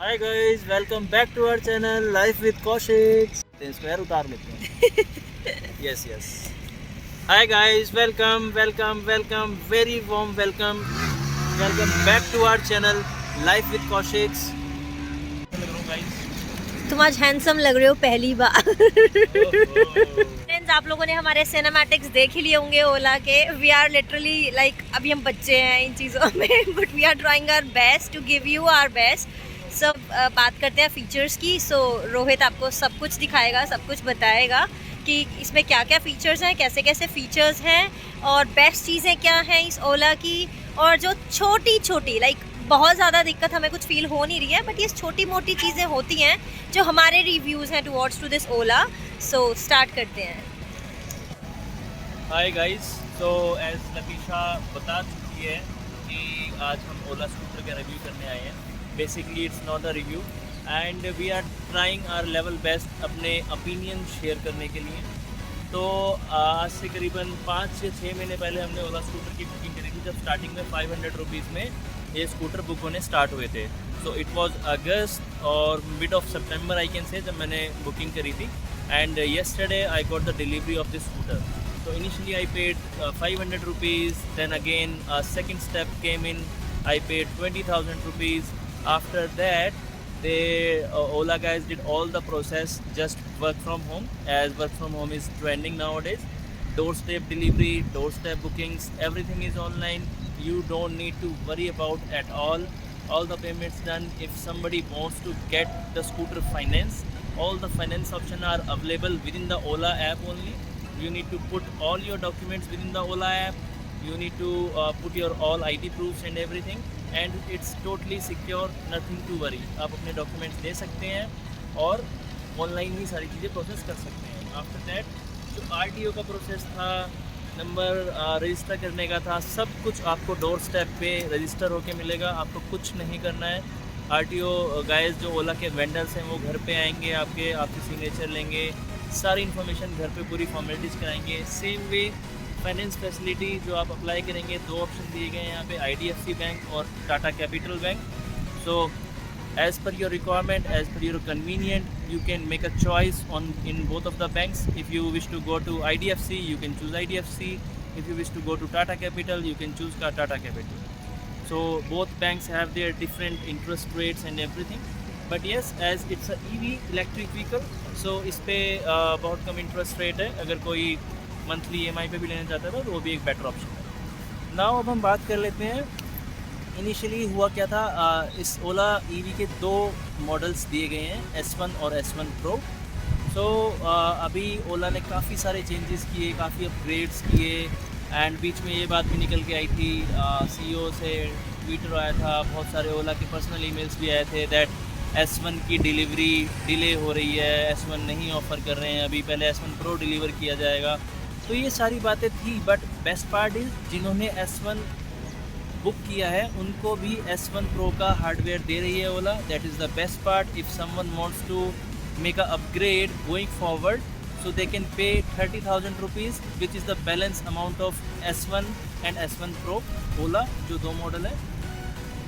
Hi guys, welcome back to our channel life with Kaushik. इसको यार उतार लेते हैं। Yes yes. Hi guys, welcome welcome welcome, very warm welcome. Welcome back to our channel life with Kaushik. तुम आज handsome लग रहे हो पहली बार। फ्रेंड्स, आप लोगों ने हमारे सिनेमैटिक्स देख ही लिए होंगे ओला के। वी आर लिटरली लाइक अभी हम बच्चे हैं इन चीज़ों में, but we are trying our best to give you our best. सब बात करते हैं फीचर्स की। सो रोहित आपको सब कुछ दिखाएगा, सब कुछ बताएगा कि इसमें क्या क्या फ़ीचर्स हैं, कैसे कैसे फ़ीचर्स हैं और बेस्ट चीज़ें क्या हैं इस ओला की। और जो छोटी छोटी लाइक बहुत ज़्यादा दिक्कत हमें कुछ फील हो नहीं रही है, बट ये छोटी मोटी चीज़ें होती हैं जो हमारे रिव्यूज़ हैं towards to this Ola. So start करते हैं। हाय गाइस, तो एज लतीशा बता चुकी है कि आज हम ओला स्कूटर का रिव्यू करने आए हैं। Basically it's not a review and we are trying our level best अपने ओपिनियन शेयर करने के लिए। तो आज से करीबन 5 से 6 महीने पहले हमने ओला स्कूटर की बुकिंग करी थी, जब स्टार्टिंग में 500 रुपीज़ में ये स्कूटर बुक होने स्टार्ट हुए थे। सो इट वाज अगस्त और mid of September I can say, जब मैंने बुकिंग करी थी। And yesterday I got the delivery of this scooter. So initially I paid 500 rupees, then again a second step came in, I paid 20,000 rupees. After that they Ola guys did all the process, just work from home, as work from home is trending nowadays. Doorstep delivery, doorstep bookings, everything is online. You don't need to worry about at all the payments done. If somebody wants to get the scooter finance, all the finance options are available within the Ola app only. You need to put all your documents within the Ola app. You need to put your all ID proofs and everything, and it's totally secure, nothing to worry. आप अपने documents दे सकते हैं और online ही सारी चीज़ें process कर सकते हैं। आफ्टर दैट जो RTO का प्रोसेस था, नंबर रजिस्टर करने का था, सब कुछ आपको डोर स्टेप पे रजिस्टर होके मिलेगा। आपको कुछ नहीं करना है। RTO गाइस जो ओला के वेंडर्स हैं वो घर पे आएंगे, आपके सिग्नेचर लेंगे, सारी इन्फॉर्मेशन घर पे पूरी फॉर्मेलिटीज़ कराएंगे। सेम वे फाइनेंस फैसिलिटी जो आप अप्लाई करेंगे, 2 ऑप्शन दिए गए हैं यहाँ पे, IDFC बैंक और Tata Capital bank. So as per your requirement, as per your convenient, you can make a choice on in both of the banks. If you wish to go to IDFC, you can choose IDFC. If you wish to go to Tata Capital, you can choose Tata Capital. So both banks have their different interest rates and everything. But yes, as it's a EV electric vehicle, so इस पे बहुत कम interest rate है। अगर कोई monthly EMI पे भी लेना चाहता है तो वो भी एक बेटर ऑप्शन है। नाउ अब हम बात कर लेते हैं इनिशियली हुआ क्या था। इस ओला EV के 2 मॉडल्स दिए गए हैं, S1 और S1 Pro। सो अभी ओला ने काफ़ी सारे चेंजेस किए, काफ़ी अपग्रेड्स किए, एंड बीच में ये बात भी निकल के आई थी, CEO से ट्विटर आया था, बहुत सारे ओला के पर्सनल ईमेल्स भी आए थे दैट S1 की डिलीवरी डिले हो रही है, S1 नहीं ऑफ़र कर रहे हैं अभी, पहले S1 Pro डिलीवर किया जाएगा। तो ये सारी बातें थी, बट बेस्ट पार्ट इज़ जिन्होंने S1 बुक किया है उनको भी S1 Pro का हार्डवेयर दे रही है Ola. That is the best part. If someone wants to make a upgrade going forward, so they can pay 30,000 rupees, which is the balance amount of S1 and S1 Pro ओला जो 2 model है,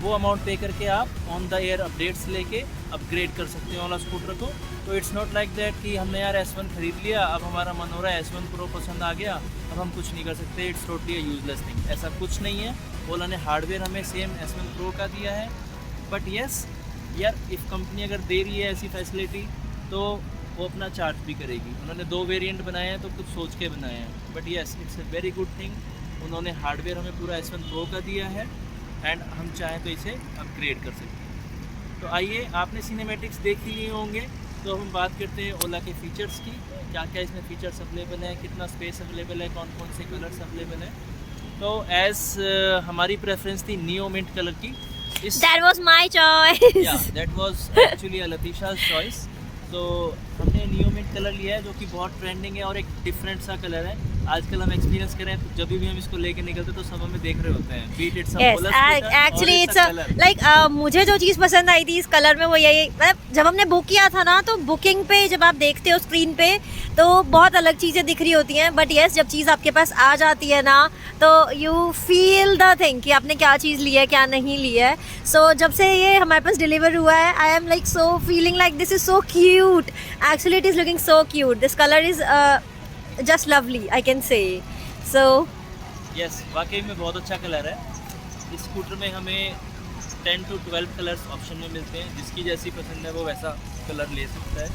वो amount पे करके आप on the air updates लेके upgrade कर सकते हैं ओला स्कूटर को। तो इट्स नॉट लाइक दैट कि हमने यार S1 ख़रीद लिया, अब हमारा मन हो रहा है S1 Pro पसंद आ गया, अब हम कुछ नहीं कर सकते। It's totally a useless thing. ऐसा कुछ नहीं है। ओला ने हार्डवेयर हमें सेम S1 Pro का दिया है, बट येस यार, इफ़ कंपनी अगर दे रही है ऐसी फैसिलिटी तो वो अपना चार्ज भी करेगी। उन्होंने 2 वेरिएंट बनाए हैं तो कुछ सोच के बनाए हैं, but yes it's a very good thing. उन्होंने हार्डवेयर हमें पूरा S1 Pro का दिया है एंड हम चाहें तो इसे अपग्रेड कर सकते हैं। तो आइए, आपने सिनेमैटिक्स देख ही लिए होंगे, तो हम बात करते हैं ओला के फ़ीचर्स की। क्या क्या इसमें फ़ीचर्स अवेलेबल है, कितना स्पेस अवेलेबल है, कौन कौन से कलर्स अवेलेबल हैं। तो एज़ हमारी प्रेफरेंस थी नियो मिंट कलर की। That was my choice. Yeah, that was actually a Latisha's choice. तो हमने नियो मिंट कलर लिया है जो कि बहुत ट्रेंडिंग है और एक डिफरेंट सा कलर है। आजकल हम एक्सपीरियंस करें तो जब भी हम इसको लेके निकलते तो सब हमें देख रहे होते हैं, beat it's Yes, actually it's like मुझे जो चीज़ पसंद आई थी इस कलर में वो यही, मतलब जब हमने बुक किया था ना तो बुकिंग पे जब आप देखते हो स्क्रीन पे तो बहुत अलग चीज़ें दिख रही होती हैं, बट यस जब चीज़ आपके पास आ जाती है ना तो यू फील द थिंग कि आपने क्या चीज़ ली है क्या नहीं ली है. सो जब से ये हमारे पास डिलीवर हुआ है I am like so feeling like this is so cute. Actually it is looking so cute. This colour is just lovely I can say. So yes, वाकई में बहुत अच्छा कलर है. इस स्कूटर में हमें 10 to 12 कलर्स ऑप्शन में मिलते हैं, जिसकी जैसी पसंद है वो वैसा कलर ले सकता है.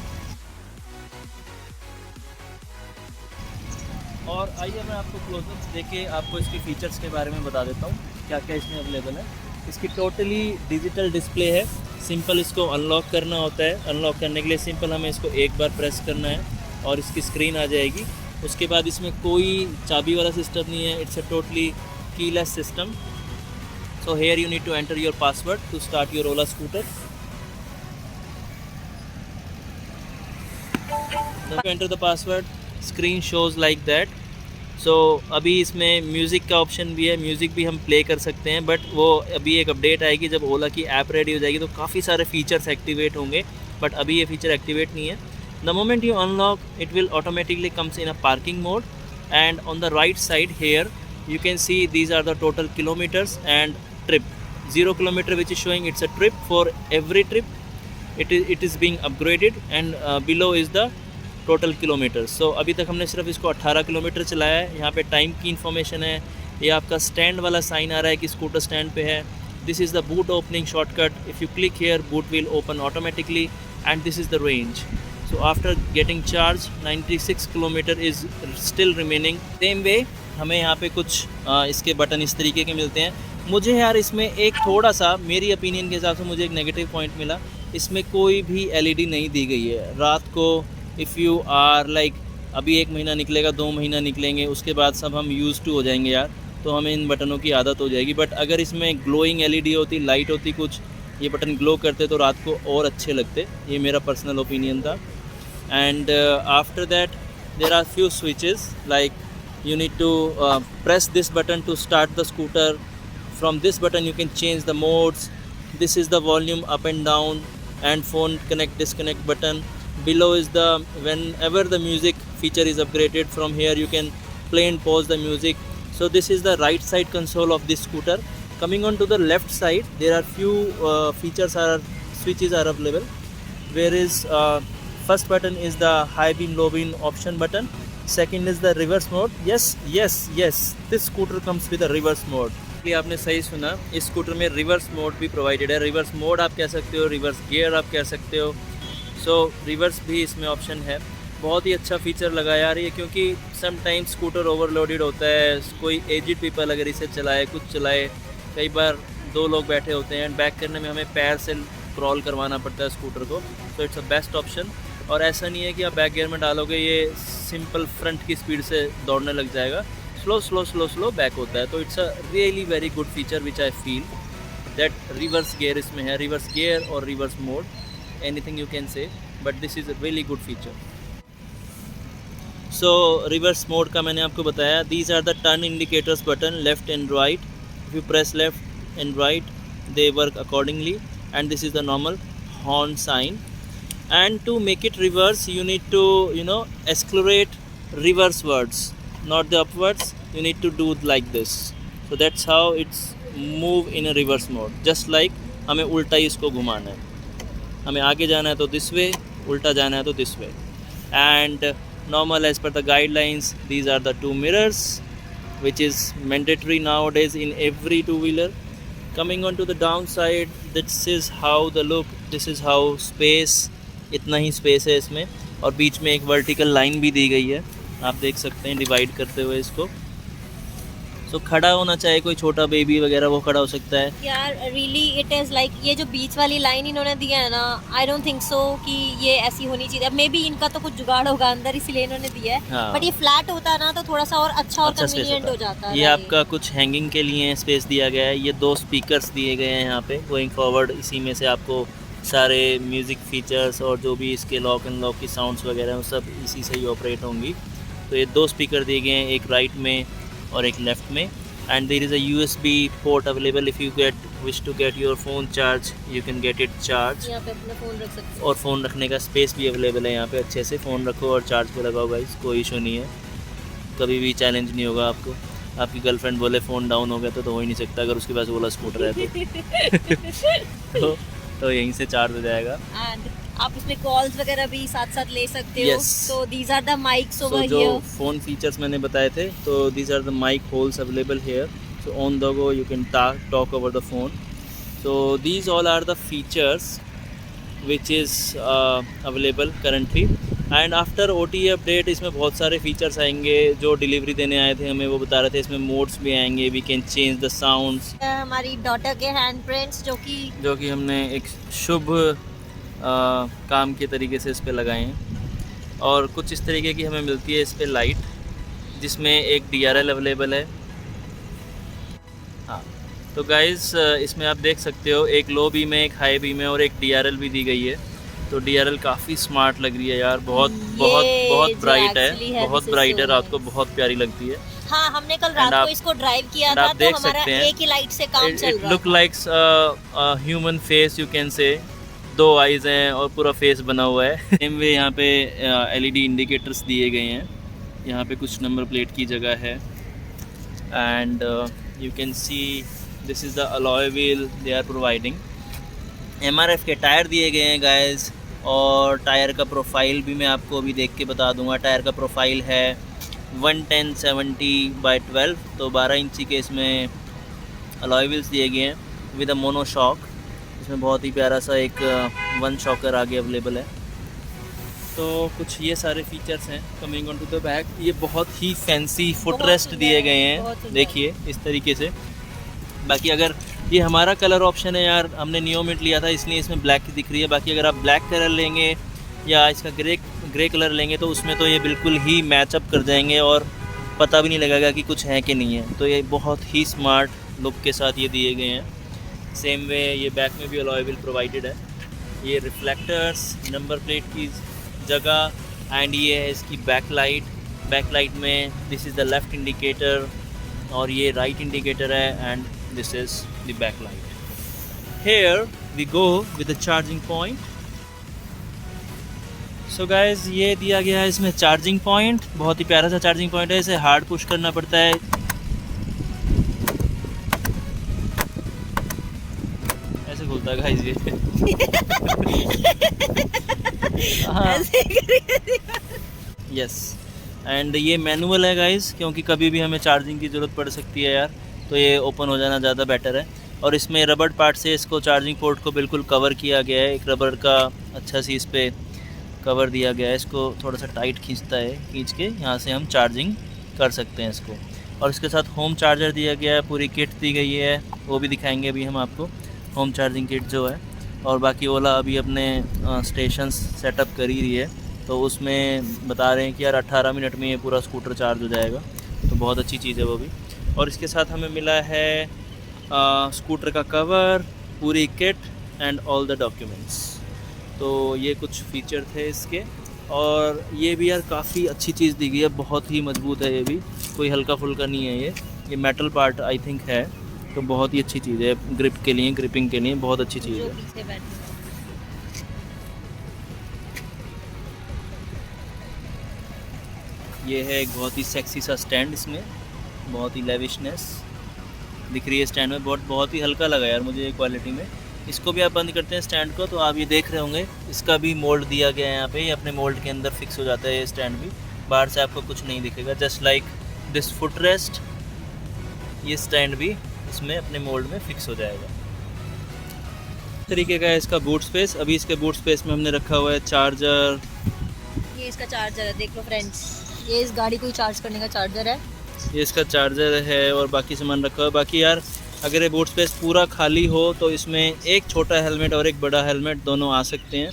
और आइए मैं आपको क्लोजअप देके आपको इसके फीचर्स के बारे में बता देता हूँ क्या क्या इसमें अवेलेबल है. इसकी टोटली डिजिटल डिस्प्ले है. सिंपल इसको अनलॉक करना होता है. अनलॉक करने के लिए सिंपल हमें इसको एक बार प्रेस करना है और इसकी स्क्रीन आ जाएगी. उसके बाद इसमें कोई चाबी वाला सिस्टम नहीं है. It's a totally keyless system. So here you need to enter your password to start your Ola scooter. Enter the password, screen shows like that. So अभी इसमें म्यूज़िक का ऑप्शन भी है. म्यूज़िक भी हम प्ले कर सकते हैं, बट वो अभी एक अपडेट आएगी जब ओला की ऐप रेडी हो जाएगी तो काफ़ी सारे फीचर्स एक्टिवेट होंगे, बट अभी ये फीचर एक्टिवेट नहीं है. The moment you unlock, it will automatically comes in a parking mode, and on the right side here you can see these are the total kilometers and trip. 0 kilometer which is showing it's a trip. For every trip it is being upgraded, and below is the total kilometers. So अभी तक हमने सिर्फ इसको 18 kilometre चलाया है. यहाँ पे time की इन्फॉर्मेशन है. ये आपका स्टैंड वाला साइन आ रहा है कि स्कूटर स्टैंड पे है. This is the boot opening shortcut. If you click here, boot will open automatically, and this is the range. So after getting charged 96 kilometre is still remaining. Same way हमें यहाँ पे कुछ इसके button इस तरीके के मिलते हैं. मुझे यार इसमें एक थोड़ा सा मेरी ओपिनियन के हिसाब से मुझे एक नेगेटिव पॉइंट मिला. इसमें कोई भी LED नहीं दी गई है. रात को इफ़ यू आर लाइक अभी 1 महीना निकलेगा, 2 महीना निकलेंगे, उसके बाद सब हम यूज़ टू हो जाएंगे यार, तो हमें इन बटनों की आदत हो जाएगी. बट अगर इसमें ग्लोइंग LED होती, लाइट होती, कुछ ये बटन ग्लो करते तो रात को और अच्छे लगते. ये मेरा पर्सनल ओपिनियन था. And after that there are few switches, like you need to press this button to start the scooter. From this button you can change the modes. This is the volume up and down and phone connect disconnect button. Below is the whenever the music feature is upgraded, from here you can play and pause the music. So this is the right side console of this scooter. Coming on to the left side, there are few switches are available. Where is first button is the high beam low beam option button. Second is the reverse mode. Yes, this scooter comes with a reverse mode. ये आपने सही सुना, इस scooter में reverse mode भी provided है. Reverse mode आप कह सकते हो, रिवर्स गियर आप कह सकते हो. सो रिवर्स भी इसमें ऑप्शन है. बहुत ही अच्छा फीचर लगा यार ये, क्योंकि समटाइम्स स्कूटर ओवरलोडेड होता है. कोई एजिड पीपल अगर इसे चलाए, कुछ चलाए, कई बार 2 लोग बैठे होते हैं एंड बैक करने में हमें पैर से क्रॉल करवाना पड़ता है स्कूटर को. तो इट्स अ बेस्ट ऑप्शन. और ऐसा नहीं है कि आप बैक गियर में डालोगे ये सिंपल फ्रंट की स्पीड से दौड़ने लग जाएगा. स्लो बैक होता है. तो it's a really very good feature which I feel that reverse gear इसमें है. रिवर्स गियर और reverse mode, anything you can say, but this is a really good feature. So reverse mode का मैंने आपको बताया. These are the turn indicators button, left and right. If you press left and right they work accordingly, and this is the normal horn sign. And to make it reverse you need to accelerate reverse wards, not the upwards. You need to do like this. So that's how it's move in a reverse mode. Just like हमें उल्टा ही इसको घुमाना है. हमें आगे जाना है तो this way, उल्टा जाना है तो this way. And normal as per the guidelines, these are the 2 mirrors which is mandatory nowadays in every two-wheeler. Coming on to the downside, this is how the look, this is how space, इतना ही space है इसमें. और बीच में एक vertical line भी दी गई है, आप देख सकते हैं डिवाइड करते हुए इसको. सो खड़ा होना चाहे कोई छोटा बेबी वगैरह वो खड़ा हो सकता है. यार रियली इट इज़ लाइक ये जो बीच वाली लाइन इन्होंने दिया है ना, आई डोंट थिंक सो कि ये ऐसी होनी चाहिए. मे बी इनका तो कुछ जुगाड़ होगा अंदर, इसलिए इन्होंने दिया है. बट ये फ्लैट होता है ना तो थोड़ा सा और अच्छा और कन्वीनियंट हो जाता है. ये आपका कुछ हैंगिंग के लिए स्पेस दिया गया है. ये 2 स्पीकर्स दिए गए हैं यहाँ पे. गोइंग फॉरवर्ड इसी में से आपको सारे म्यूज़िक फीचर्स और जो भी इसके लॉक एंड लॉक की साउंड्स वगैरह हैं वो सब इसी से ही ऑपरेट होंगी. तो ये 2 स्पीकर दिए गए हैं, एक राइट में और एक लेफ़्ट में। And there is a USB port available if you wish to get your phone charge, you can get it charge. यहाँ पे अपना फ़ोन रख सकते हो। और फ़ोन रखने का स्पेस भी अवेलेबल है यहाँ पे, अच्छे से फ़ोन रखो और चार्ज पे लगाओ गाइस, कोई इशू नहीं है, कभी भी चैलेंज नहीं होगा आपको। आपकी गर्लफ्रेंड बोले फ़ोन डाउन हो गया तो हो ही नहीं सकता, अगर उसके पास ओला स्कूटर है तो यहीं से चार्ज हो जाएगा। एंड आप इसमें कॉल्स वगैरह भी साथ साथ ले सकते हो। Yes. तो these are the mics over जो हियर। फ़ोन फीचर्स मैंने बताए थे, तो these are the mic holes available here, so on the go you can talk over the phone. So these all are the features which is available currently, and after OTA update इसमें बहुत सारे features आएंगे। जो delivery देने आए थे हमें वो बता रहे थे इसमें मोड्स भी आएंगे, we can change the sounds. हमारी डॉटर के हैंड प्रिंट्स जो कि हमने एक शुभ काम के तरीके से इस पे लगाए हैं। और कुछ इस तरीके की हमें मिलती है इस पे लाइट, जिसमें एक DRL अवेलेबल है। हाँ, तो गाइज़ इसमें आप देख सकते हो एक लो बीम है, एक हाई बीम है और एक DRL भी दी गई है। तो DRL काफ़ी स्मार्ट लग रही है यार, बहुत ब्राइट है, बहुत ब्राइट है, रात को बहुत प्यारी लगती है। हाँ, हमने कल रात को इसको ड्राइव किया था, तो हमारा एक ही लाइट से काम चल रहा है। Look likes human face, you can से 2 आइज़ हैं और पूरा फेस बना हुआ है। सेम वे यहाँ पे LED इंडिकेटर्स दिए गए हैं, यहाँ पे कुछ नंबर प्लेट की जगह है। And you can see this is the alloy wheel they are providing. MRF के टायर दिए गए हैं गाइस, और टायर का प्रोफाइल भी मैं आपको अभी देख के बता दूंगा। टायर का प्रोफाइल है 110/70/12, तो 12 इंची के इसमें अलॉय व्हील्स दिए गए हैं विद अ मोनो शॉक। इसमें बहुत ही प्यारा सा एक 1 शॉकर आगे अवेलेबल है। तो कुछ ये सारे फीचर्स हैं। Coming on to the back, ये बहुत ही फैंसी फुटरेस्ट दिए गए हैं, देखिए इस तरीके से। बाकी अगर ये हमारा कलर ऑप्शन है यार, हमने नियो मिंट लिया था इसलिए इसमें ब्लैक दिख रही है। बाकी अगर आप ब्लैक कलर लेंगे या इसका ग्रे कलर लेंगे तो उसमें तो ये बिल्कुल ही मैचअप कर जाएंगे और पता भी नहीं लगेगा कि कुछ है कि नहीं है। तो ये बहुत ही स्मार्ट लुक के साथ ये दिए गए हैं। सेम वे ये बैक में भी अलॉय व्हील प्रोवाइडेड है। ये रिफ्लेक्टर्स, नंबर प्लेट की जगह, एंड ये है इसकी बैक लाइट में this is the left indicator और ये राइट इंडिकेटर है, and this is the backlight. Here we go with the charging point. So guys, ये दिया गया है इसमें चार्जिंग पॉइंट, बहुत ही प्यारा सा चार्जिंग पॉइंट है। इसे हार्ड पुश करना पड़ता है। ऐसे खुलता है गाइस ये। यस, एंड ये मैनुअल है गाइस, क्योंकि कभी भी हमें चार्जिंग की ज़रूरत पड़ सकती है यार, तो ये ओपन हो जाना ज़्यादा बेटर है। और इसमें रबड़ पार्ट से इसको चार्जिंग पोर्ट को बिल्कुल कवर किया गया है। एक रबड़ का अच्छा सी इस पर कवर दिया गया है, इसको थोड़ा सा टाइट खींच के यहाँ से हम चार्जिंग कर सकते हैं इसको। और इसके साथ होम चार्जर दिया गया है, पूरी किट दी गई है, वो भी दिखाएंगे अभी हम आपको, होम चार्जिंग किट जो है। और बाकी ओला अभी अपने स्टेशन सेटअप कर ही रही है, तो उसमें बता रहे हैं कि यार 18 मिनट में ये पूरा स्कूटर चार्ज हो जाएगा, तो बहुत अच्छी चीज़ है वो भी। और इसके साथ हमें मिला है स्कूटर का कवर, पूरी kit and all the documents. तो ये कुछ फीचर थे इसके। और ये भी यार काफ़ी अच्छी चीज़ दी गई है, बहुत ही मजबूत है ये भी, कोई हल्का फुल्का नहीं है ये मेटल पार्ट आई थिंक है, तो बहुत ही अच्छी चीज़ है ग्रिप के लिए, ग्रिपिंग के लिए बहुत अच्छी चीज़ है। ये है एक बहुत ही सेक्सी सा स्टैंड, इसमें बहुत ही लेविशनेस दिख रही है स्टैंड में, बहुत ही हल्का लगा यार मुझे ये क्वालिटी में। इसको भी आप बंद करते हैं स्टैंड को, तो आप ये देख रहे होंगे इसका भी मोल्ड दिया गया है यहाँ पे, ये अपने मोल्ड के अंदर फिक्स हो जाता है ये स्टैंड भी, बाहर से आपको कुछ नहीं दिखेगा। Just like this foot rest, ये स्टैंड भी इसमें अपने मोल्ड में फिक्स हो जाएगा। इस तरीके का है इसका बूट स्पेस। अभी इसके बूट स्पेस में हमने रखा हुआ है चार्जर, ये इसका चार्जर है, देख लो फ्रेंड्स, ये इस गाड़ी को चार्ज करने का चार्जर है, ये इसका चार्जर है और बाकी सामान रखा हुआ है। बाकी यार अगर ये बूट स्पेस पूरा खाली हो तो इसमें एक छोटा हेलमेट और एक बड़ा हेलमेट दोनों आ सकते हैं।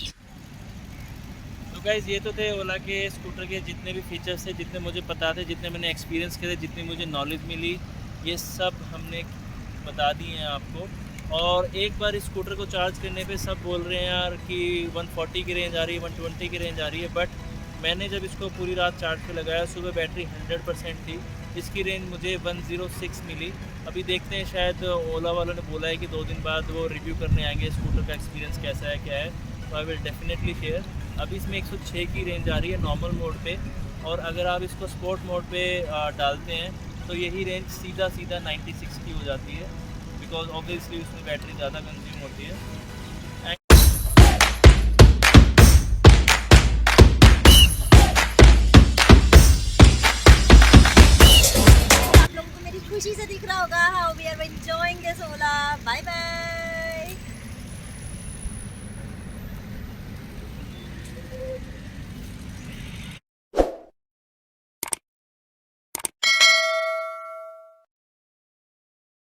तो गाइज़ ये तो थे ओला के स्कूटर के जितने भी फीचर्स थे, जितने मुझे पता थे, जितने मैंने एक्सपीरियंस किए थे, जितनी मुझे नॉलेज मिली, ये सब हमने बता दिए हैं आपको। और एक बार इस स्कूटर को चार्ज करने पे सब बोल रहे हैं यार कि 140 की रेंज आ रही है, 120 की रेंज आ रही है, बट मैंने जब इसको पूरी रात चार्ज पे लगाया, सुबह बैटरी 100% थी। इसकी रेंज मुझे 106 मिली। अभी देखते हैं, शायद ओला वालों ने बोला है कि 2 दिन बाद वो रिव्यू करने आएंगे स्कूटर का एक्सपीरियंस कैसा है क्या है, तो आई विल डेफिनेटली शेयर। अभी इसमें 106 की रेंज आ रही है नॉर्मल मोड पे, और अगर आप इसको स्पोर्ट मोड पे डालते हैं तो यही रेंज सीधा 96 की हो जाती है, बिकॉज ऑब्वियसली उसमें बैटरी ज़्यादा कंज्यूम होती है।